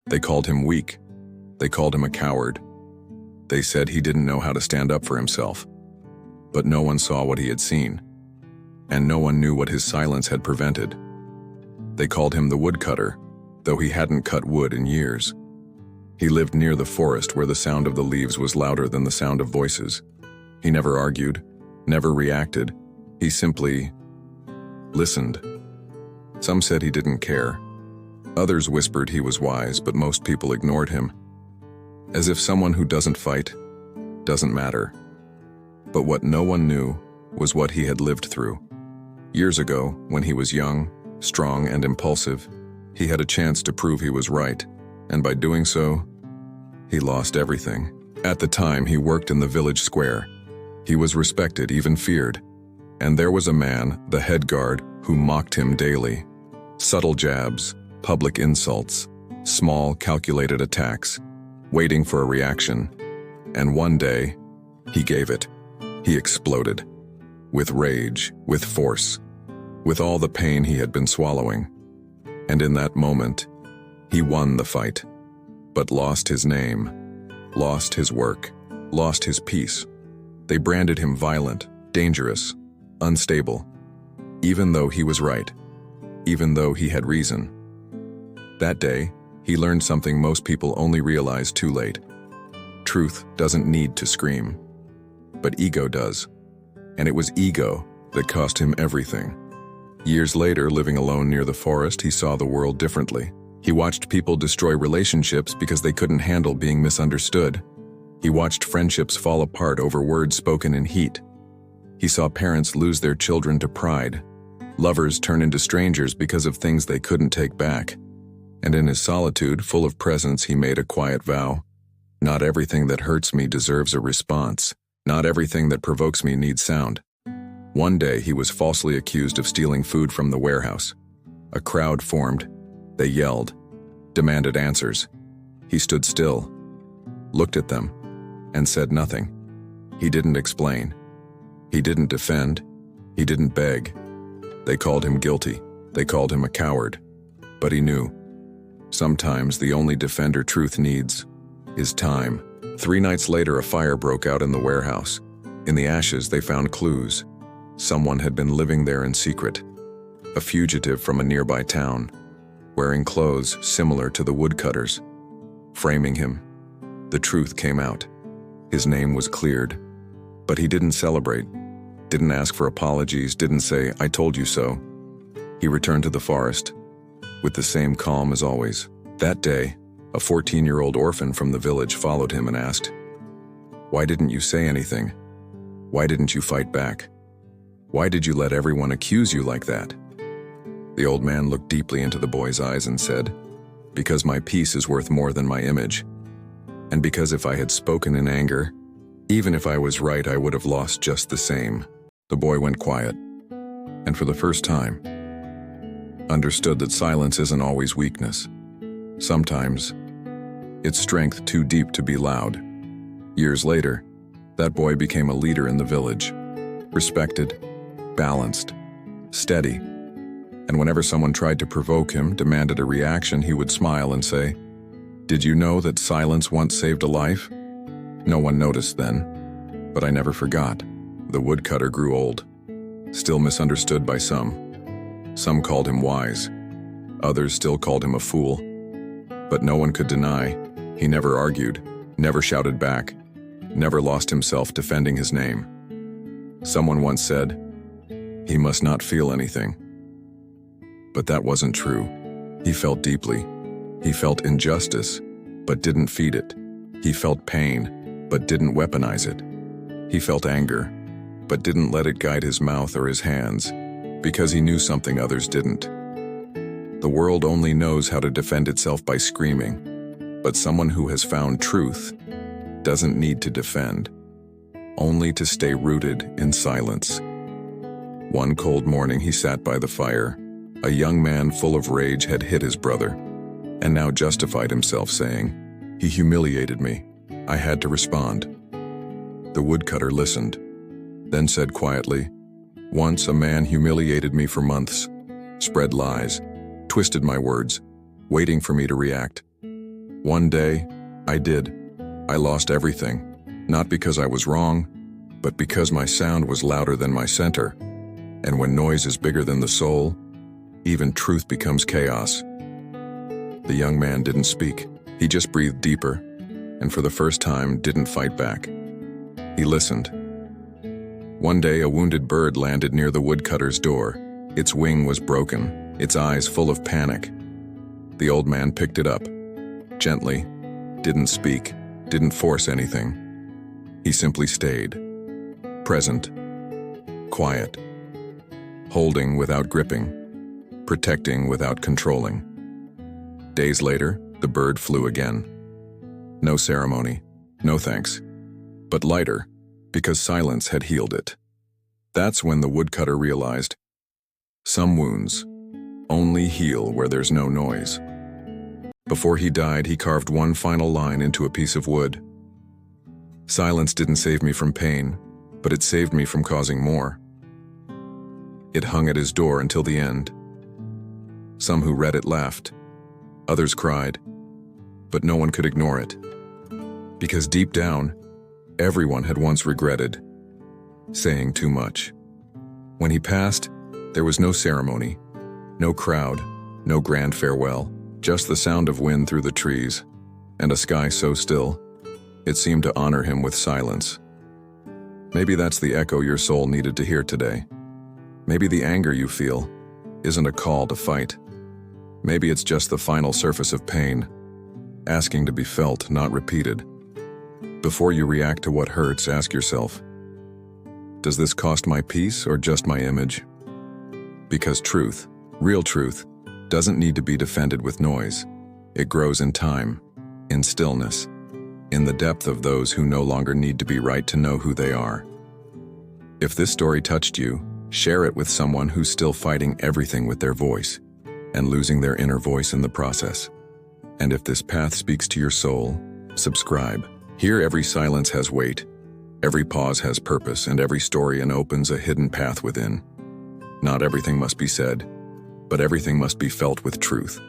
They called him weak. They called him a coward. They said he didn't know how to stand up for himself. But no one saw what he had seen, and no one knew what his silence had prevented. They called him the woodcutter, though he hadn't cut wood in years. He lived near the forest where the sound of the leaves was louder than the sound of voices. He never argued, never reacted. He simply listened. Some said he didn't care. Others whispered he was wise, but most people ignored him, as if someone who doesn't fight doesn't matter. But what no one knew was what he had lived through. Years ago, when he was young, strong, and impulsive, he had a chance to prove he was right, and by doing so, he lost everything. At the time, he worked in the village square. He was respected, even feared. And there was a man, the head guard, who mocked him daily. Subtle jabs, public insults, small, calculated attacks, waiting for a reaction. And one day, he gave it. He exploded. With rage, with force, with all the pain he had been swallowing. And in that moment, he won the fight, but lost his name, lost his work, lost his peace. They branded him violent, dangerous, unstable, even though he was right, even though he had reason. That day, he learned something most people only realize too late. Truth doesn't need to scream, but ego does. And it was ego that cost him everything. Years later, living alone near the forest, he saw the world differently. He watched people destroy relationships because they couldn't handle being misunderstood. He watched friendships fall apart over words spoken in heat. He saw parents lose their children to pride, lovers turn into strangers because of things they couldn't take back. And in his solitude, full of presence, he made a quiet vow. Not everything that hurts me deserves a response. Not everything that provokes me needs sound. One day, he was falsely accused of stealing food from the warehouse. A crowd formed. They yelled, demanded answers. He stood still, looked at them, and said nothing. He didn't explain. He didn't defend. He didn't beg. They called him guilty. They called him a coward. But he knew. Sometimes the only defender truth needs is time. 3 nights later, a fire broke out in the warehouse. In the ashes, they found clues. Someone had been living there in secret. A fugitive from a nearby town, wearing clothes similar to the woodcutter's. Framing him, the truth came out. His name was cleared. But he didn't celebrate, didn't ask for apologies, didn't say, "I told you so." He returned to the forest, with the same calm as always. That day, a 14-year-old orphan from the village followed him and asked, "Why didn't you say anything? Why didn't you fight back? Why did you let everyone accuse you like that?" The old man looked deeply into the boy's eyes and said, "Because my peace is worth more than my image. And because if I had spoken in anger, even if I was right, I would have lost just the same." The boy went quiet, and for the first time, understood that silence isn't always weakness. Sometimes, it's strength too deep to be loud. Years later, that boy became a leader in the village, respected, balanced, steady. And whenever someone tried to provoke him, demanded a reaction, he would smile and say, "Did you know that silence once saved a life?" No one noticed then, but I never forgot. The woodcutter grew old, still misunderstood by some. Some called him wise. Others still called him a fool. But no one could deny he never argued, never shouted back, never lost himself defending his name. Someone once said, "He must not feel anything." But that wasn't true. He felt deeply. He felt injustice, but didn't feed it. He felt pain, but didn't weaponize it. He felt anger, but didn't let it guide his mouth or his hands, because he knew something others didn't. The world only knows how to defend itself by screaming, but someone who has found truth doesn't need to defend, only to stay rooted in silence. One cold morning, he sat by the fire. A young man full of rage had hit his brother, and now justified himself, saying, "He humiliated me. I had to respond." The woodcutter listened, then said quietly, "Once a man humiliated me for months, spread lies, twisted my words, waiting for me to react. One day, I did. I lost everything. Not because I was wrong, but because my sound was louder than my center. And when noise is bigger than the soul, even truth becomes chaos. The young man didn't speak. He just breathed deeper, and for the first time didn't fight back. He listened. One day a wounded bird landed near the woodcutter's door. Its wing was broken, its eyes full of panic. The old man picked it up, gently, didn't speak, didn't force anything. He simply stayed, present, quiet, holding without gripping, protecting without controlling. Days later, the bird flew again. No ceremony, no thanks, but lighter, because silence had healed it. That's when the woodcutter realized, some wounds only heal where there's no noise. Before he died, he carved one final line into a piece of wood. Silence didn't save me from pain, but it saved me from causing more. It hung at his door until the end. Some who read it laughed. Others cried, but no one could ignore it. Because deep down, everyone had once regretted saying too much. When he passed, there was no ceremony, no crowd, no grand farewell, just the sound of wind through the trees, and a sky so still, it seemed to honor him with silence. Maybe that's the echo your soul needed to hear today. Maybe the anger you feel isn't a call to fight. Maybe it's just the final surface of pain, asking to be felt, not repeated. Before you react to what hurts, ask yourself, does this cost my peace or just my image? Because truth, real truth, doesn't need to be defended with noise. It grows in time, in stillness, in the depth of those who no longer need to be right to know who they are. If this story touched you, share it with someone who's still fighting everything with their voice and losing their inner voice in the process. And if this path speaks to your soul, subscribe. Here every silence has weight, every pause has purpose, and every story opens a hidden path within. Not everything must be said, but everything must be felt with truth.